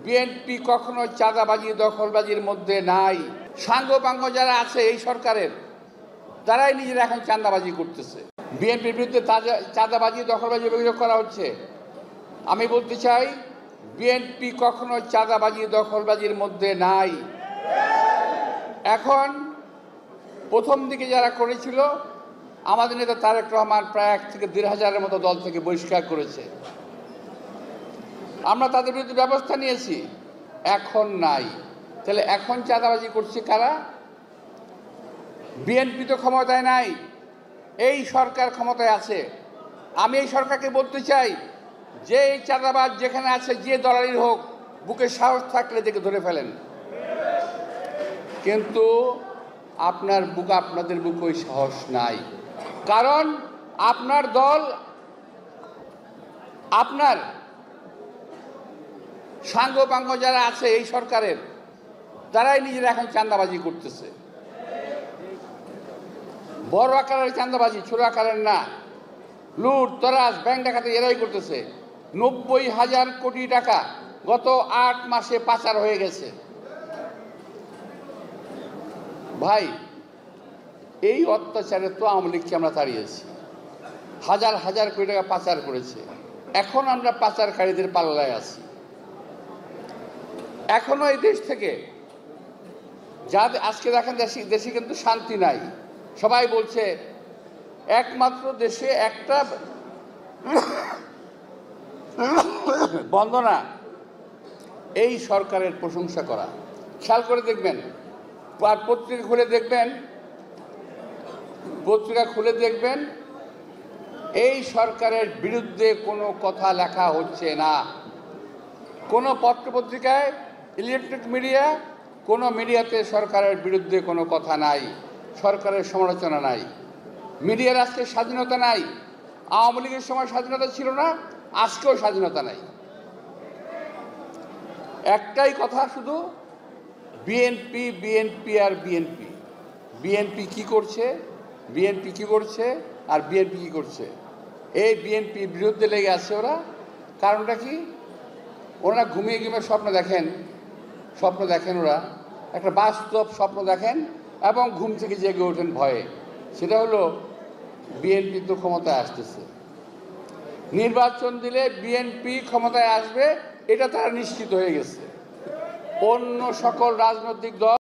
BNP কখনো চাঁদাবাজি দখলবাজির মধ্যে নাই। সাঙ্গপাঙ্গ যারা আছে এই সরকারের, তারাই নিজেরা এখন চাঁদাবাজি করতেছে। বিএনপির বিরুদ্ধে চাঁদাবাজি দখলবাজি অভিযোগ করা হচ্ছে। আমি বলতে চাই, বিএনপি কখনো চাঁদাবাজি দখলবাজির মধ্যে নাই। এখন প্রথম দিকে যারা করেছিল, আমাদের নেতা তারেক রহমান প্রায় 1 থেকে 1,500-এর মতো দল থেকে বহিষ্কার করেছে। আমরা তাদের বিরুদ্ধে ব্যবস্থা নিয়েছি, এখন নাই। তাহলে এখন চাঁদাবাজি করছে কারা? বিএনপি তো ক্ষমতায় নাই, এই সরকার ক্ষমতায় আছে। আমি এই সরকারকে বলতে চাই, যে এই চাঁদাবাজ যেখানে আছে, যে দলালির হোক, বুকে সাহস থাকলে দেখে ধরে ফেলেন। কিন্তু আপনাদের বুকে ওই সাহস নাই, কারণ আপনার দল, আপনার সাঙ্গপাঙ্গ যারা আছে এই সরকারের, তারাই নিজেরা এখন চাঁদাবাজি করতেছে। বড় আকারের চাঁদাবাজি, ছোট আকারের না। লুট তরাজ, ব্যাংক ডাকাতি এরাই করতেছে। 90,000 কোটি টাকা গত 8 মাসে পাচার হয়ে গেছে। ভাই, এই অত্যাচারে তো আওয়ামী লীগকে আমরা তাড়িয়েছি। হাজার হাজার কোটি টাকা পাচার করেছে। এখন আমরা পাচারকারীদের পাল্লায় আছি। এখনো এই দেশ থেকে আজকে দেখেন, দেশে কিন্তু শান্তি নাই। সবাই বলছে একমাত্র দেশে একটা বন্দনা এই সরকারের প্রশংসা করা। খেয়াল করে দেখবেন, পত্রিকা খুলে দেখবেন এই সরকারের বিরুদ্ধে কোনো কথা লেখা হচ্ছে না। কোনো পত্রপত্রিকায়, ইলেকট্রনিক মিডিয়া, কোনো মিডিয়াতে সরকারের বিরুদ্ধে কোনো কথা নাই, সরকারের সমালোচনা নাই। মিডিয়ার আজকে স্বাধীনতা নাই। আওয়ামী লীগের সময় স্বাধীনতা ছিল না, আজকেও স্বাধীনতা নাই। একটাই কথা শুধু, বিএনপি বিএনপি আর বিএনপি। বিএনপি কি করছে, বিএনপি কি করছে আর বিএনপি কি করছে, এই বিএনপির বিরুদ্ধে লেগে আছে ওরা। কারণটা কি? ওরা ঘুমিয়ে ঘুমিয়ে স্বপ্ন দেখেন। ওরা একটা বাস্তব স্বপ্ন দেখেন এবং ঘুম থেকে জেগে ওঠেন ভয়ে। সেটা হলো বিএনপি তো ক্ষমতায় আসতেছে, নির্বাচন দিলে বিএনপি ক্ষমতায় আসবে, এটা তারা নিশ্চিত হয়ে গেছে। অন্য সকল রাজনৈতিক দল